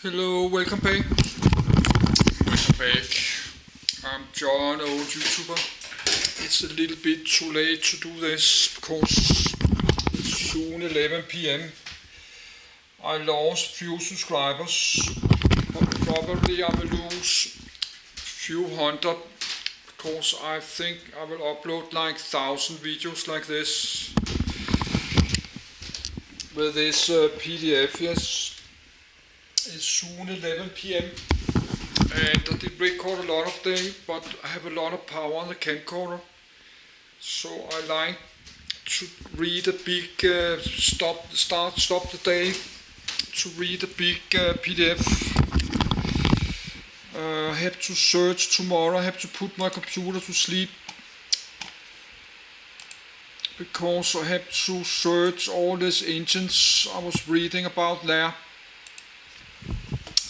Hello, welcome back. Welcome back. I'm John, old YouTuber. It's a little bit too late to do this because it's soon 11 p.m. I lost few subscribers, but probably I will lose few hundred because I think I will upload like 1,000 videos like this with this PDF. Yes. It's soon 11 p.m. and I did record a lot of day, but I have a lot of power on the camcorder, so I like to read a big stop the day to read a big PDF. I have to search tomorrow. I have to put my computer to sleep because I have to search all these engines I was reading about there.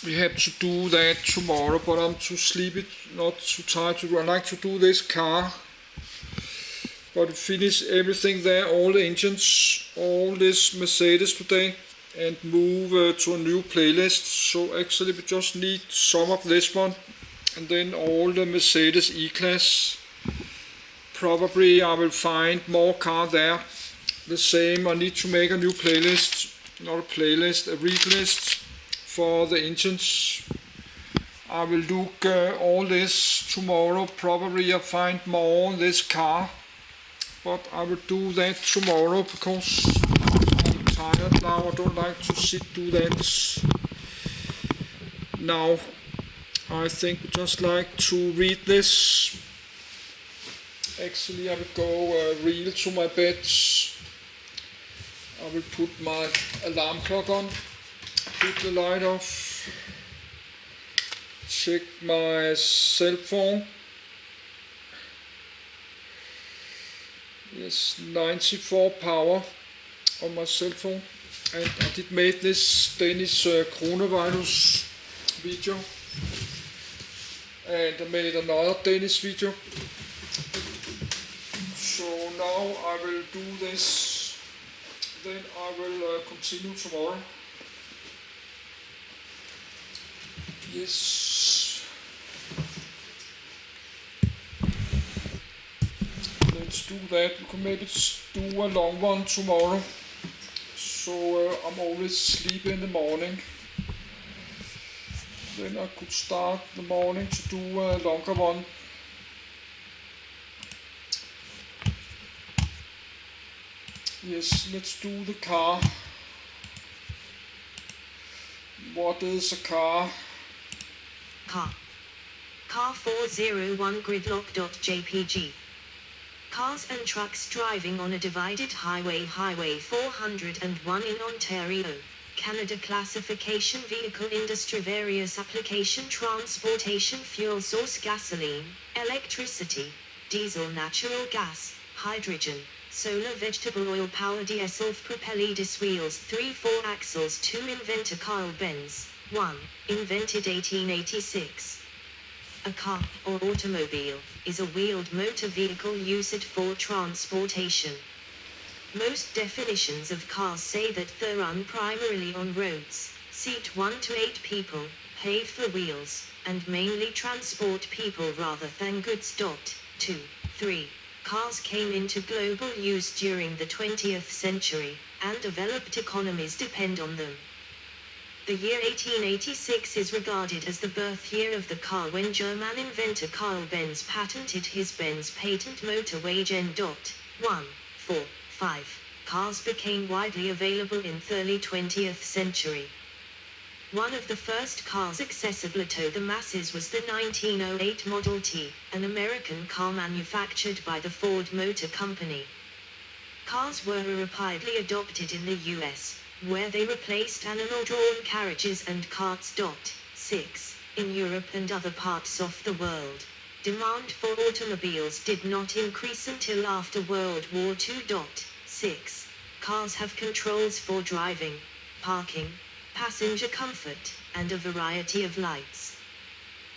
We have to do that tomorrow, but I'm too sleepy, not too tired to do. I like to do this car, but finish everything there, all the engines, all this Mercedes today, and move to a new playlist. So actually we just need some of this one, and then all the Mercedes E-Class. Probably I will find more car there. The same, I need to make a new playlist, not a playlist, a read list for the engines. I will look all this tomorrow. Probably I find more on this car, but I will do that tomorrow because I'm tired now. I don't like to sit do that now. I think I just like to read this. Actually I will go real to my bed. I will put my alarm clock on, put the light off, check my cell phone. Yes, 94 power on my cell phone. And I did make this Danish coronavirus video. And I made another Danish video. So now I will do this. Then I will continue tomorrow. Yes. Let's do that. We can maybe do a long one tomorrow. So I'm always sleepy in the morning. Then I could start the morning to do a longer one. Yes, let's do the car. What is a car? Car 401 gridlock.jpg. Cars and trucks driving on a divided highway Highway 401 in Ontario, Canada. Classification: vehicle, industry, various application: transportation, fuel source, gasoline, electricity, diesel, natural gas, hydrogen, solar, vegetable oil, power, self-propelled wheels, 3/4 axles. 2. Inventor: Carl Benz. 1. Invented 1886. A car, or automobile, is a wheeled motor vehicle used for transportation. Most definitions of cars say that they run primarily on roads, seat 1 to 8 people, pave for wheels, and mainly transport people rather than goods. 2. 3. Cars came into global use during the 20th century, and developed economies depend on them. The year 1886 is regarded as the birth year of the car, when German inventor Carl Benz patented his Benz patent motor wagen. 1. 4. 5. Cars became widely available in the early 20th century. One of the first cars accessible to the masses was the 1908 Model T, an American car manufactured by the Ford Motor Company. Cars were rapidly adopted in the US, where they replaced animal-drawn carriages and carts. 6. In Europe and other parts of the world, demand for automobiles did not increase until after World War II. 6. Cars have controls for driving, parking, passenger comfort, and a variety of lights.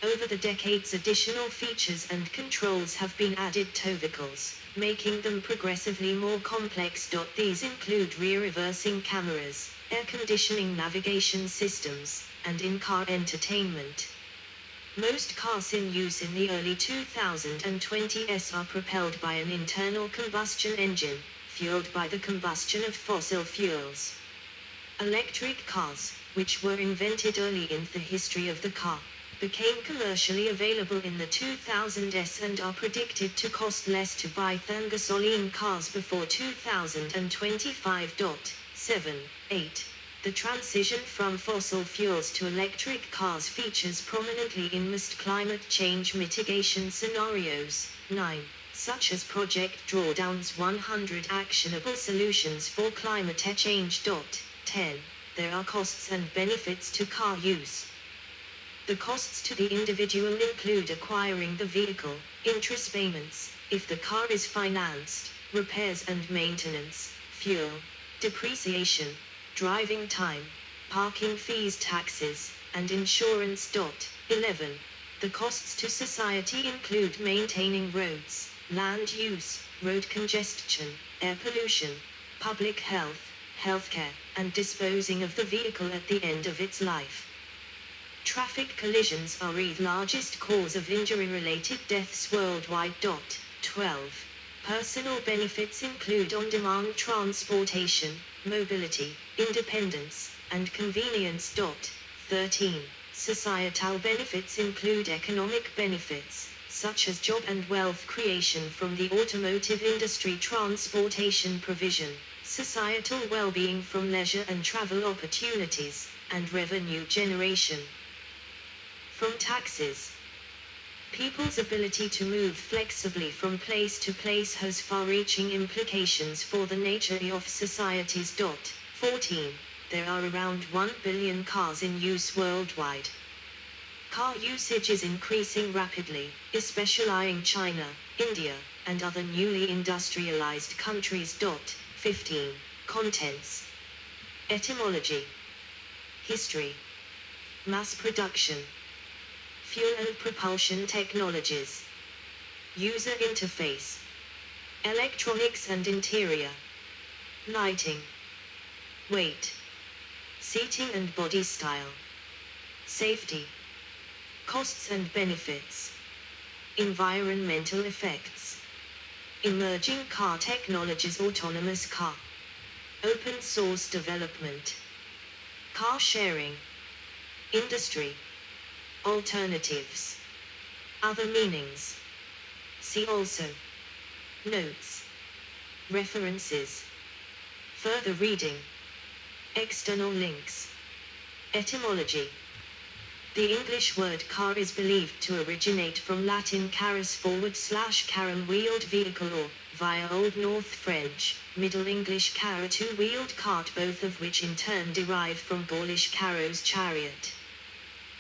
Over the decades, additional features and controls have been added to vehicles, making them progressively more complex. These include rear reversing cameras, air conditioning, navigation systems, and in-car entertainment. Most cars in use in the early 2020s are propelled by an internal combustion engine, fueled by the combustion of fossil fuels. Electric cars, which were invented early in the history of the car, became commercially available in the 2000s and are predicted to cost less to buy than gasoline cars before 2025. 8. The transition from fossil fuels to electric cars features prominently in most climate change mitigation scenarios. 9. Such as Project Drawdown's 100 actionable solutions for climate change. 10. There are costs and benefits to car use. The costs to the individual include acquiring the vehicle, interest payments, if the car is financed, repairs and maintenance, fuel, depreciation, driving time, parking fees, taxes, and insurance. 11. The costs to society include maintaining roads, land use, road congestion, air pollution, public health, healthcare, and disposing of the vehicle at the end of its life. Traffic collisions are the largest cause of injury-related deaths worldwide. 12. Personal benefits include on-demand transportation, mobility, independence, and convenience. 13. Societal benefits include economic benefits, such as job and wealth creation from the automotive industry, transportation provision, societal well-being from leisure and travel opportunities, and revenue generation. From taxes. People's ability to move flexibly from place to place has far-reaching implications for the nature of societies. 14. There are around 1 billion cars in use worldwide. Car usage is increasing rapidly, especially in China, India, and other newly industrialized countries. 15. Contents. Etymology. History. Mass production. Fuel and propulsion technologies. User interface. Electronics and interior. Lighting. Weight. Seating and body style. Safety. Costs and benefits. Environmental effects. Emerging car technologies, autonomous car. Open source development. Car sharing. Industry. Alternatives. Other meanings. See also. Notes. References. Further reading. External links. Etymology. The English word car is believed to originate from Latin carus / carum wheeled vehicle, or, via Old North French, Middle English carra two-wheeled cart, both of which in turn derive from Gaulish carros chariot.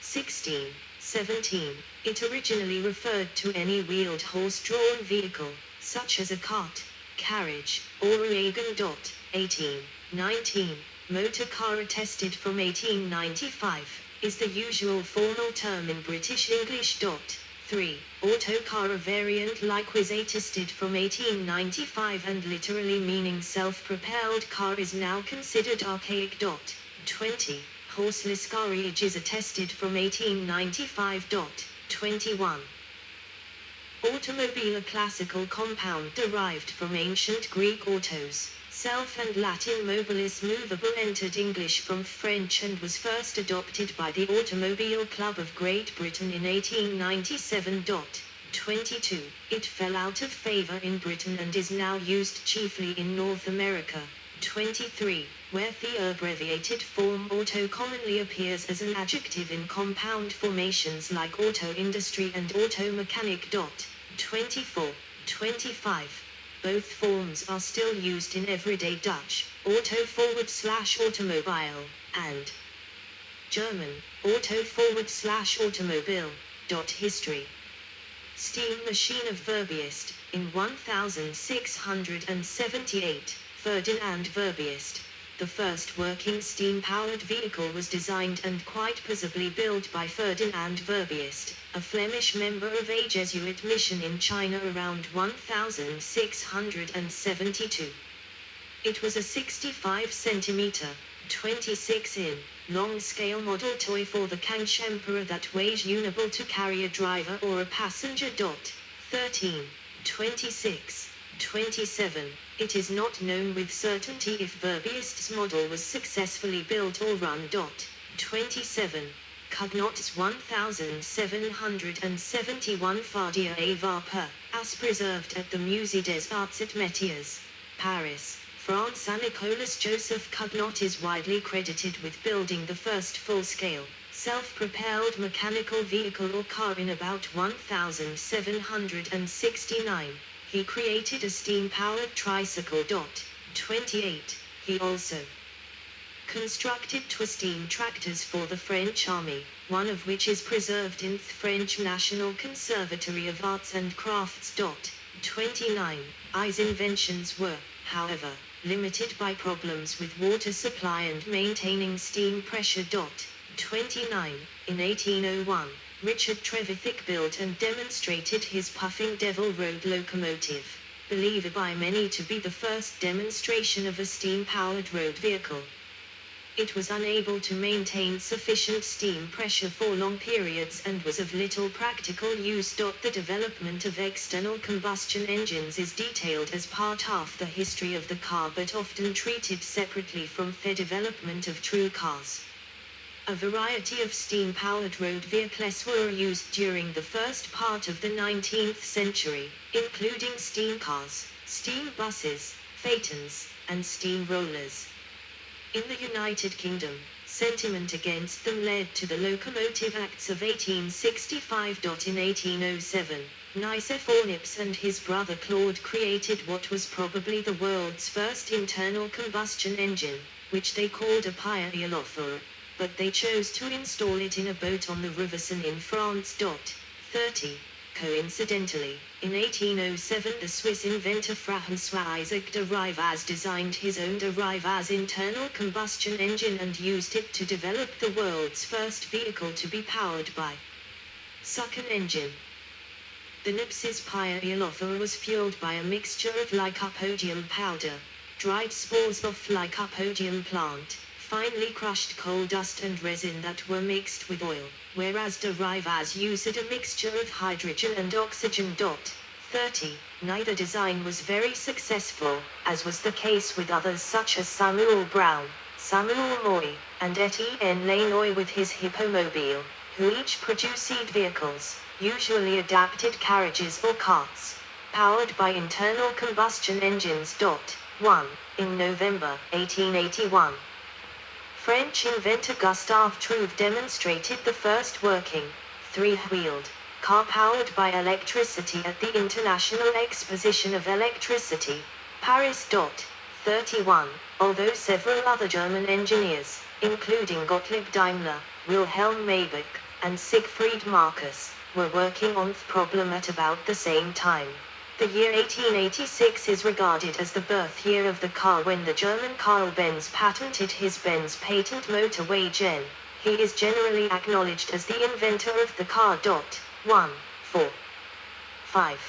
16. 17. It originally referred to any wheeled horse-drawn vehicle, such as a cart, carriage, or a wagon. 18. 19. Motor car, attested from 1895, is the usual formal term in British English. 3. Autocar, a variant likewise attested from 1895 and literally meaning self-propelled car, is now considered archaic. 20. Horseless carriage is attested from 1895. 21. Automobile, a classical compound derived from ancient Greek autos, self, and Latin mobilis, movable, entered English from French and was first adopted by the Automobile Club of Great Britain in 1897. 22. It fell out of favor in Britain and is now used chiefly in North America. 23. Where the abbreviated form auto commonly appears as an adjective in compound formations like auto industry and auto mechanic. 24. 25. Both forms are still used in everyday Dutch, auto / automobile, and German, auto / automobile. History. Steam machine of Verbiest, in 1678, Ferdinand Verbiest. The first working steam-powered vehicle was designed and quite possibly built by Ferdinand Verbiest, a Flemish member of a Jesuit mission in China around 1672. It was a 65 centimeter, 26 in, long-scale model toy for the Kangxi Emperor that was unable to carry a driver or a passenger. 13, 26, 27. It is not known with certainty if Verbiest's model was successfully built or run. 27. Cugnot's 1771 Fardia à vapeur, as preserved at the Musée des Arts et Métiers, Paris, France. Nicolas Joseph Cugnot is widely credited with building the first full-scale, self-propelled mechanical vehicle or car in about 1769. He created a steam-powered tricycle. 28. He also constructed two steam tractors for the French army, one of which is preserved in the French National Conservatory of Arts and Crafts. 29. His inventions were, however, limited by problems with water supply and maintaining steam pressure. 29. In 1801, Richard Trevithick built and demonstrated his Puffing Devil road locomotive, believed by many to be the first demonstration of a steam-powered road vehicle. It was unable to maintain sufficient steam pressure for long periods and was of little practical use. The development of external combustion engines is detailed as part of the history of the car but often treated separately from the development of true cars. A variety of steam-powered road vehicles were used during the first part of the 19th century, including steam cars, steam buses, phaetons, and steam rollers. In the United Kingdom, sentiment against them led to the Locomotive Acts of 1865. In 1807, Nice Fornips and his brother Claude created what was probably the world's first internal combustion engine, which they called a Pierre à l'Offre, but they chose to install it in a boat on the River Seine in France. 30. Coincidentally, in 1807 the Swiss inventor François Isaac de Rivaz designed his own de Rivaz internal combustion engine and used it to develop the world's first vehicle to be powered by suction engine. The Nips's Pierre à l'Offre was fueled by a mixture of lycopodium powder, dried spores of lycopodium plant, finely crushed coal dust and resin that were mixed with oil, whereas de Rivaz used a mixture of hydrogen and oxygen. 30. Neither design was very successful, as was the case with others such as Samuel Brown, Samuel Moy, and Etienne Lannoy with his Hippomobile, who each produced vehicles, usually adapted carriages or carts, powered by internal combustion engines. 1. In November 1881, French inventor Gustave Trouve demonstrated the first working, three-wheeled, car powered by electricity at the International Exposition of Electricity, Paris. 31. Although several other German engineers, including Gottlieb Daimler, Wilhelm Maybach, and Siegfried Marcus, were working on the problem at about the same time. The year 1886 is regarded as the birth year of the car when the German Karl Benz patented his Benz patent Motorwagen. He is generally acknowledged as the inventor of the car. 1, 4, 5.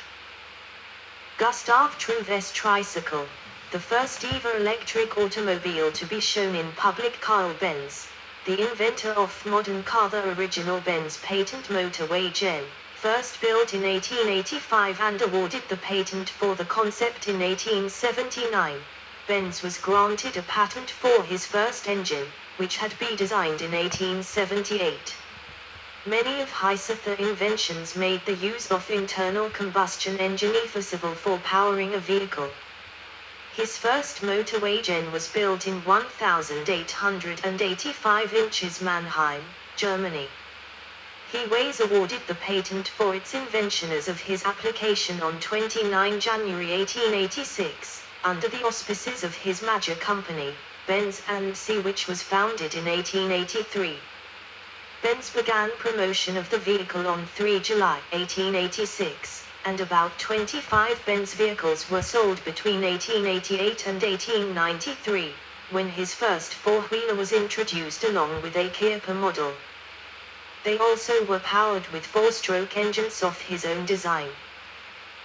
Gustave Trouve's tricycle, the first ever electric automobile to be shown in public. Karl Benz, the inventor of modern car, the original Benz patent Motorwagen, first built in 1885 and awarded the patent for the concept in 1879. Benz was granted a patent for his first engine, which had been designed in 1878. Many of his other inventions made the use of internal combustion engine feasible for powering a vehicle. His first Motorwagen was built in 1885 inches Mannheim, Germany. He was awarded the patent for its invention as of his application on 29 January 1886, under the auspices of his major company, Benz & C, which was founded in 1883. Benz began promotion of the vehicle on 3 July 1886, and about 25 Benz vehicles were sold between 1888 and 1893. when his first four-wheeler was introduced along with a Kia model. They also were powered with four-stroke engines of his own design.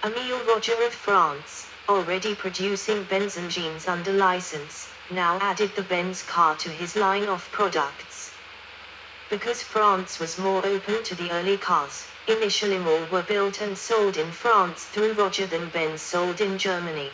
Émile Roger of France, already producing Benz engines under license, now added the Benz car to his line of products. Because France was more open to the early cars, initially more were built and sold in France through Roger than Benz sold in Germany.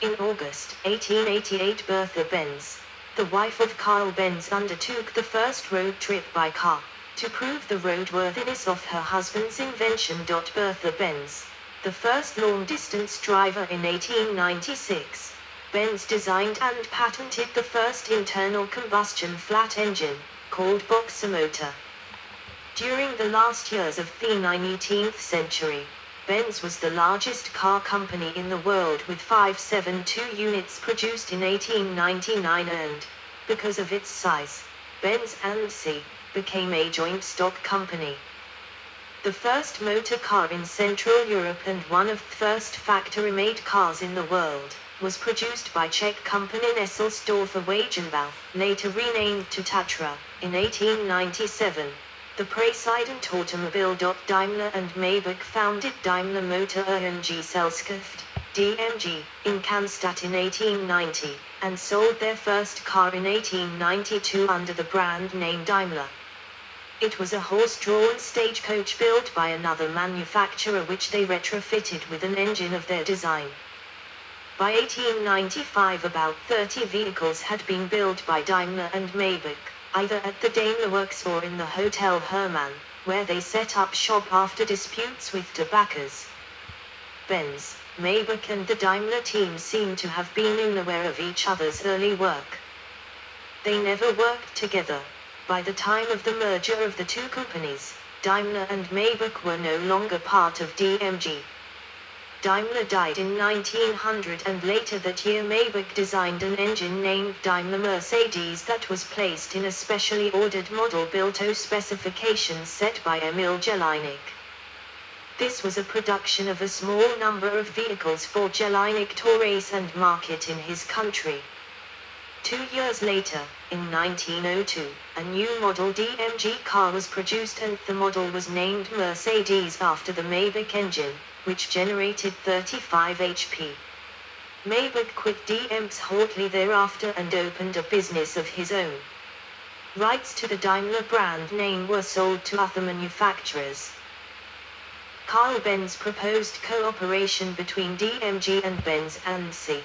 In August 1888, Bertha Benz, the wife of Carl Benz, undertook the first road trip by car, to prove the roadworthiness of her husband's invention. Bertha Benz, the first long-distance driver in 1896, Benz designed and patented the first internal combustion flat engine, called boxer motor. During the last years of the 19th century, Benz was the largest car company in the world with 572 units produced in 1899 and, because of its size, Benz and C became a joint stock company. The first motor car in Central Europe and one of the first factory-made cars in the world, was produced by Czech company Nesselsdorfer Wagenbau, later renamed to Tatra, in 1897. The President Automobile. Daimler and Maybach founded Daimler Motor AG Gesellschaft, DMG, in Cannstatt in 1890, and sold their first car in 1892 under the brand name Daimler. It was a horse-drawn stagecoach built by another manufacturer which they retrofitted with an engine of their design. By 1895 about 30 vehicles had been built by Daimler and Maybach, either at the Daimler Works or in the Hotel Hermann, where they set up shop after disputes with tobaccos. Benz, Maybach and the Daimler team seem to have been unaware of each other's early work. They never worked together. By the time of the merger of the two companies, Daimler and Maybach were no longer part of DMG. Daimler died in 1900 and later that year Maybach designed an engine named Daimler Mercedes that was placed in a specially ordered model built to specifications set by Emil Jelinek. This was a production of a small number of vehicles for Jelinek to race and market in his country. 2 years later, in 1902, a new model DMG car was produced and the model was named Mercedes after the Maybach engine, which generated 35 HP. Maybach quit DMG shortly thereafter and opened a business of his own. Rights to the Daimler brand name were sold to other manufacturers. Carl Benz proposed cooperation between DMG and Benz and C.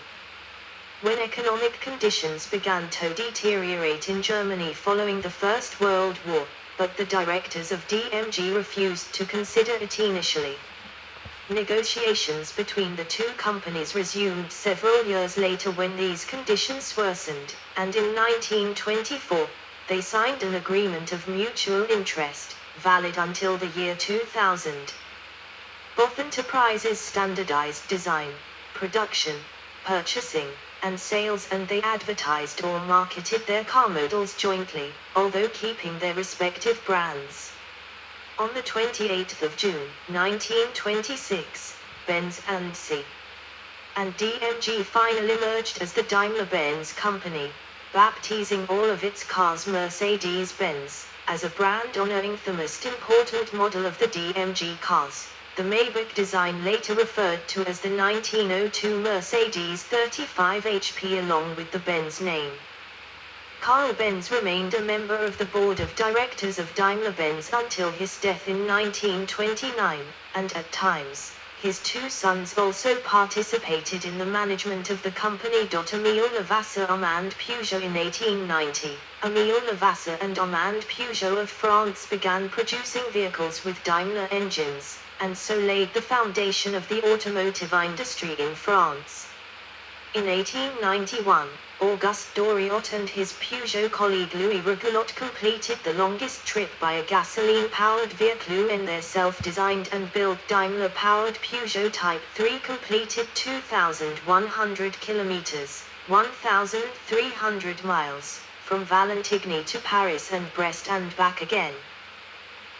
When economic conditions began to deteriorate in Germany following the First World War, but the directors of DMG refused to consider it initially. Negotiations between the two companies resumed several years later when these conditions worsened, and in 1924, they signed an agreement of mutual interest, valid until the year 2000. Both enterprises standardized design, production, purchasing, and sales, and they advertised or marketed their car models jointly, although keeping their respective brands. On the 28th of June, 1926, Benz and C. and DMG finally merged as the Daimler-Benz company, baptizing all of its cars Mercedes-Benz, as a brand honoring the most important model of the DMG cars. The Maybach design later referred to as the 1902 Mercedes 35 HP along with the Benz name. Carl Benz remained a member of the board of directors of Daimler-Benz until his death in 1929, and at times, his two sons also participated in the management of the company. Émile Levasseur Armand Peugeot in 1890. Émile Levasseur and Armand Peugeot of France began producing vehicles with Daimler engines, and so laid the foundation of the automotive industry in France. In 1891, Auguste Doriot and his Peugeot colleague Louis Regoulot completed the longest trip by a gasoline-powered vehicle in their self-designed and built Daimler-powered Peugeot Type 3 completed 2,100 kilometers, 1,300 miles, from Valentigney to Paris and Brest and back again.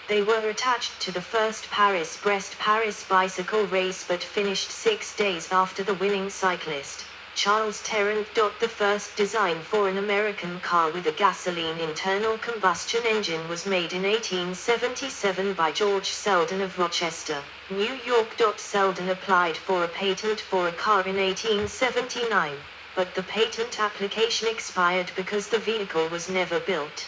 They were attached to the first Paris-Brest-Paris bicycle race but finished 6 days after the winning cyclist, Charles Tarrant. The first design for an American car with a gasoline internal combustion engine was made in 1877 by George Selden of Rochester, New York. Selden applied for a patent for a car in 1879, but the patent application expired because the vehicle was never built.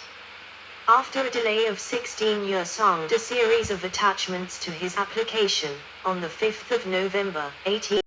After a delay of 16 years and a series of attachments to his application, on the 5th of November, 18